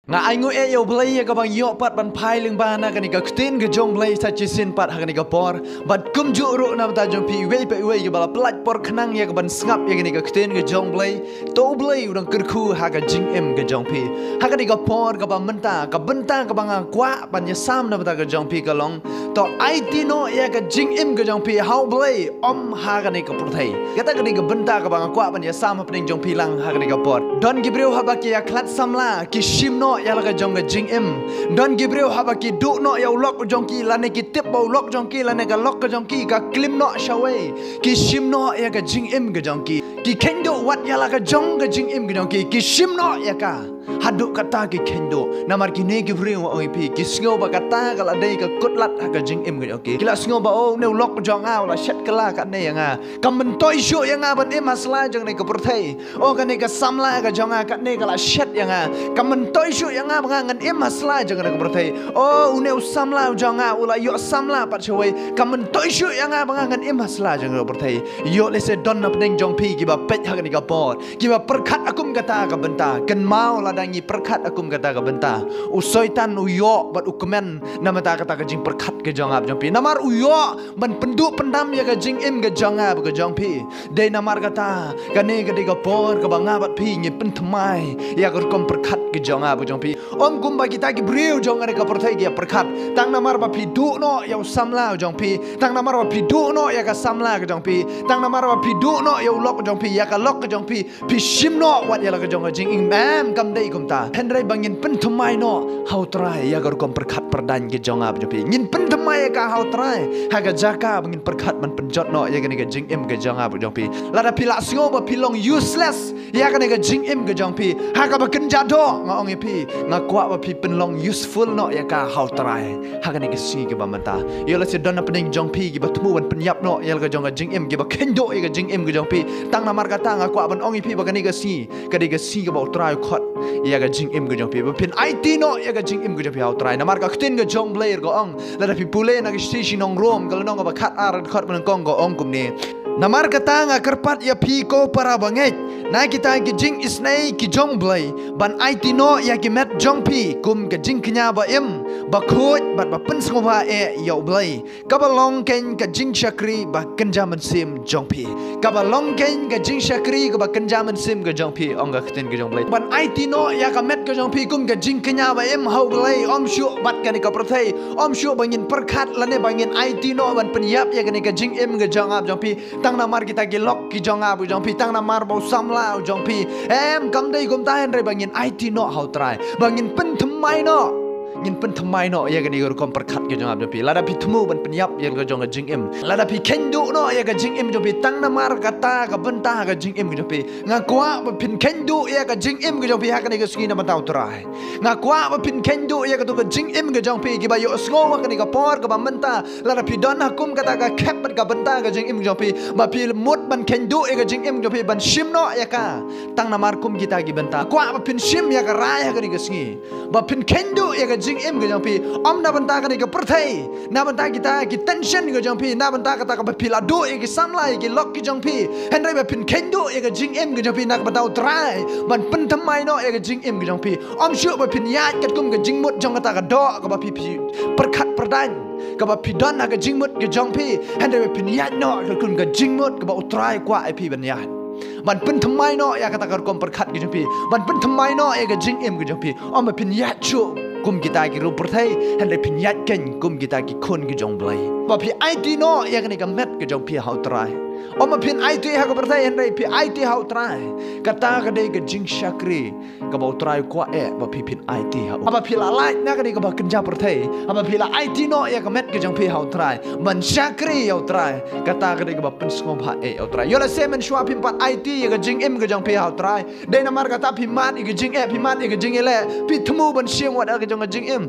Nga aingu yo blay ka bang yo pat ban phai ling ba na kani ka ktin ga jong blay sa chisin pat ha kani ka por bat kum ju ru na ta jong pi we pe we ga bala plat por khnang ya ka ban ngap ya kani ka ktin ga jong blay to blay udang kerku ha ka jing em ga jong pi ha kani ka por ka ba menta ka benta ka bang kwa ban ya sam na ta ga jong pi ka long to ai ti no ya ka jing em ga jong pi how blay om ha kani ka pur thai ka ta kani ka benta ka bang kwa ban ya sam ha pning jong pi lang ha kani ka por don gibreu ha ba ki ya klat samla ki shim no ya la ka jong ga jing em don gibreu ha ba ki du no ya lok jong ki la ne ki tip bo lok jong ki la ne ka lok ka jong ki ka klim no shawe ki shim no ya ka jing em ga jong ki kendo wat ya la ka jong ga jing em ga jong ki shim no ya ka hadu kata ki kendo namar ki ne gibreu o pi ki sngo ba kata ka la dei ka kutlat ha ka jing em ga jong ki la sngo ba o ne lok jong a la shet ka la ka ne ya nga ka men toy shu ya nga ban em asla jong ne ka pur thai o ka ne ka samla ka jong a ka ne ka la shet ya nga ka men toy shu ya nga ba ngan em asla jong ne ka pur thai o une samla jong a ula yo samla pat chwe ka men toy shu ya nga ba ngan em asla jong ne ka pur thai yo le se don na pning jong pi ki ba pet ha ka ne ka por ki ba perkhat akum kata ka benta ken mau la dangi perkhat akum kata ka benta usoitan uyo bat ukumen namata kata ka jing perkhat ke jong ap jong pi namar uyo ban pendu pendam ya ka jing em ke jong ap ke jong pi de namar kata ka ne ka de ka por ka banga bat pi ngi pen thmai ya ka kom perkhat ke jong ap jong pi om kum ba kita ki breu jong ne ka por thai ki perkhat tang namar ba pi du no ya samla jong pi tang namar ba pi du no ya ka samla ke jong pi tang namar ba pi du no ya lok jong pi ya ka lok ke jong pi shim no wat ya la ka jong jing ing mam kam dei kum ta henrai bangin pen thmai no how try ya ka kom perkhat perdan ke jong ap jong pi ngin pen thmai ka how try ha ka jaka bangin perkhat man penjot no ya ka ne ka jing em ke jong ap jong pi la da pi la sngo ba pi long useless ya ka ne ka jing em ke jong pi ha ka ba ken ja do nga ong pi nga kwa ba pi pen long useful no ya ka how try ha ka ne ka si ke ba mata yo la se don na pening jong pi ki ba thmu ban pen yap no ya ka jong ka jing em ke ba ken do ya ka jing em ke jong pi tang na mar ka ta nga kwa ban ong pi ba ka ne ka si ka ba try khot ya ka jing em ke jong pi ba pin it no ya ka jing em ke jong pi how try na mar ka ktin ga jong blair go ong la da pi pule na ki station nong rom ka nong ba khat ar khot ban kong go ong kum ni namar kata nga kerpat ya pi ko para banget na kita ki jing isnai ki jong blai ban it no ya ki met jong pi kum ka jing knya ba em ba khot bat ba pen sngwa e yo blai ka ba long ken ka jing shakri ba kenja man sim jong pi ka ba long ken ka jing shakri ka ba kenja man sim ka jong pi ong ga kten ka jong blai ban it no ya ka met ka jong pi kum ka jing knya ba em how blai om shu bat ka ni ka prothai om shu bangin perkhat la ne bangin it no ban pen yap ya ka ni ka jing em ga jong ap jong pi tang namar kita ki lok ki jong ap jong pi tang namar bo samla jong pi em kam dei kum ta hen re bangin it no how try bangin pen thmai no ngin pen thmai no ya gani kom perkhat ke jong ap jong pi lada pi thmu ban pen yap ya ga jong ga jing em lada pi kendu no ya ga jing em jong pi tang namar kata ka benta ga jing em jong pi nga kwa ba pin kendu ya ga jing em ga jong pi ha ka ni ga ski na ban tau trai nga kwa ba pin kendu ya ga to ga jing em ga jong pi ki ba yo sko wa ka ni ga por ka ba menta lada pi don hakum kata ga khep ban ka benta ga jing em jong pi ba pi mut ban kendu ya ga jing em jong pi ban shim no ya ka tang namar kum kita gi benta kwa ba pin shim ya ga rai ha ka ni ga ski ba pin kendu ya ga jing em ga jong pi om na banta ka ni ga perthai na banta kita ki tension ga jong pi na banta kata ka ba pi la do e ki samlai ki lok ki jong pi henrai ba pin kendu e ga jing em ga jong pi nak ba tau trai ban pen thamai no e ga jing em ga jong pi om shu ba pin ya kat kum ga jing mut jong kata ka do ka ba pi perkhat perdan ka ba pi don na ga jing mut ga jong pi henrai ba pin ya no ka kun ga jing mut ka ba utrai kwa e pi ban ya ban pen thamai no ya kata ka kom perkhat ga jong pi ban pen thamai no e ga jing em ga jong pi om ba pin ya chu kum kita ki ru perthai henrai pin ya ken kum kita ki khon ki jong blai ba pi it no ya ka ni ka met ga jong pi how try om pin it ha ka perthai henrai pi it how try kata ka dei ka jing shakri ka ba try kwa e ba pi pin it ha ba pi la lai na ka ni ka ba kenja perthai ba pi la it no ya ka met ka jong pi how try man shakri how try kata ka dei ka ba pen sngom ha e how try yo la se men shwa pin pat it ya ka jing em ka jong pi how try dei na mar kata pi mat i ka jing e pi mat i ka jing ele pi thmu ban siang wat ka jong ka jing em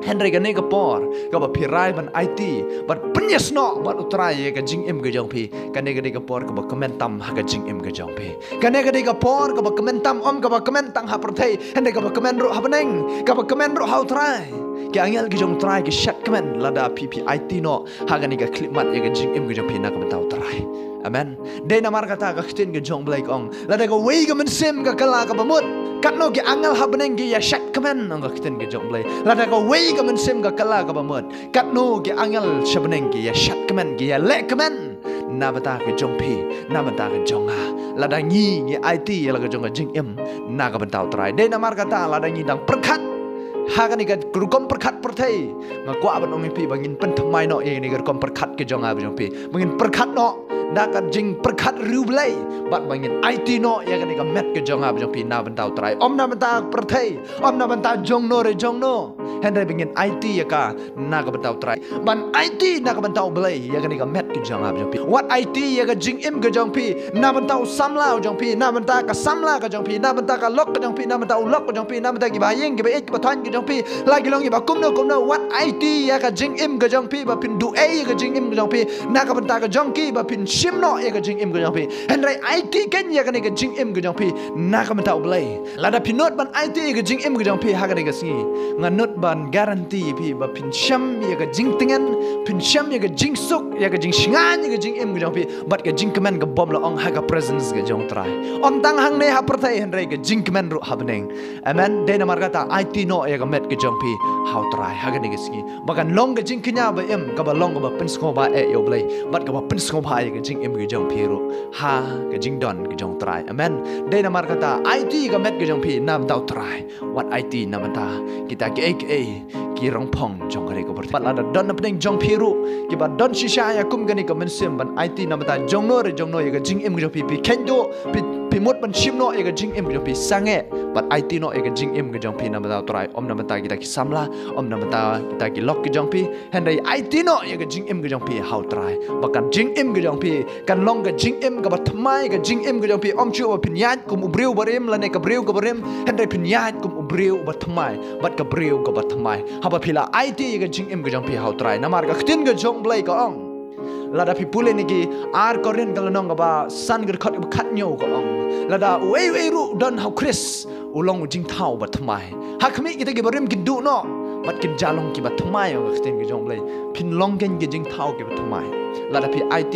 henry ka ne ka por ka ba pi rai ban it ban penyes no ban utrai ka jing em ka jong pi ka ne ka por ka ba comment tam ha ka jing em ka jong pi ka ne ka por ka ba comment tam om ka ba comment tang ha perthai henry ka ba comment ro ha baneng ka ba comment ro ha utrai ki angel ki jong try ki shat comment lada pp it no ha ka ne ka clip mat ya ka jing em ka jong pi na ka ba tau trai Amen. Day na markata ka kitin ke jong blai kong. Lada ka wei ka mensim ka kala ka bamut. Katno ke angal habeneng ke ya shat kemen ang ka kitin ke jong blai. Lada ka wei ka mensim ka kala ka bamut. Katno ke angal shabeneng ke ya shat kemen ke ya lek kemen. Nabata ke jong pi, nabata ke jong ha. Lada ngi IT ya laga jong jing im. Na ka bentau try. Day na markata lada ngi dang perkat. Hakan ikat kerukom perkat pertai. Ngaku aban ongi pi bangin pentamai no yang ni kerukom perkat ke jong ha jong pi. Bangin perkat no. Dakat jing perkat rublai bat bangin IT no ya kan ikan met ke jong ab jong pi na bentau try om na bentau perthai om na bentau jong no hendai bangin IT ya ka na ka bentau try ban IT na ka bentau blai ya kan ikan met ke jong ab jong pi what IT ya ka jing im ke jong pi na bentau samla jong pi na bentau ka samla ka jong pi na bentau ka lok ke jong pi na bentau lok ke jong pi na bentau ki bayeng ki baik ki bathan ke jong pi lagi long ki ba kum no what IT ya ka jing im ke jong pi ba pin du e ka jing im ke jong pi na ka bentau ka jong ki ba pin shim no ya ka jing im ke jong pi hendai IT ken ya kan ka jing im ke jong pi na ka bentau blai lada pinot ban IT ka jing im ke jong pi ha ka ka si nganut ban garanti pi ba pin sham ya ka jing tengen pin sham ya ka jing suk ya ka jing shingan ya ka jing im ke jong pi bat ka jing kemen ka bom la ong ha ka presence ka jong try om tang hang ne ha pertai hendai ka jing kemen ru habneng amen de na markata IT no ya ka met ka jong pi how try ha ka ka si bakan long ka jing kenya ba em ka ba long ka ba pin sko ba e yo blai bat ka ba pin sko ba ya ka jing im ke jong pi ru ha ka jing don ka jong try amen de na markata IT ka met ka jong pi nam tau try what IT nam ta kita ke ki rong pong jong ka ko ber pat la don na pning jong pi ru ki ba don shisha ya kum ka ni ka mensim ban IT nam ta jong no ya ka jing im ke jong pi pi kendo pi mut ban shim no ya ka jing im ke jong pi sange but IT no ya ka jing im ke jong pi nam ta try om nam ta kita ki samla om nam ta kita ki lok ke jong pi hendai IT no ya ka jing im ke jong pi how try bakan jing im ke jong pi kan long ka jing im ka ba thmai ka jing im ke jong pi om chu ba pinyat kum ubriu barim la ne ka briu ka barim hendai pinyat kum ubriu ba thmai bat ka briu ka ba thmai haba phila IT ka jing im ke jong pi how try namar ka khtin ka jong blai ka ong lada pi pule ni ki ar korean ka lonong ka ba san gar khat khat nyo ka ong lada wei ru don how chris ulong jing thau ba thmai ha khmi ki te ki barim ki du no bat kin jalong ki ba thmai ka khtin ka jong blai pin long ken ki jing thau ki ba thmai lada pi IT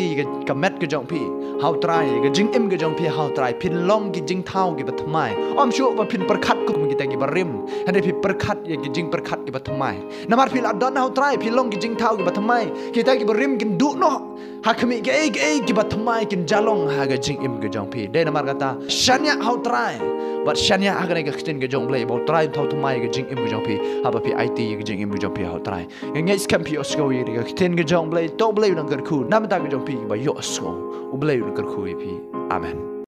ka met ka jong pi how try ka jing im ka jong pi how try pin long ki jing thau ki ba thmai om shu ba pin perkhat ku ki ta ki barim hande pi perkhat ya ki jing perkhat ki ba thmai namar pil adon how try pin long ki jing thau ki ba thmai ki ta ki barim kin du no ha khmi ke ki ba thmai kin jalong ha ga jing im ka jong pi de namar kata shanya how try but shanya agane ka khtin ka jong blai ba try thau thmai ka jing im ka jong pi ha ba pi IT ka jing im ka jong pi how try ngai scam pi osgo yi ka khtin ka jong blai to blai nang ka khu nam ta ka jong pi ba yo osgo u blai nang ka khu pi amen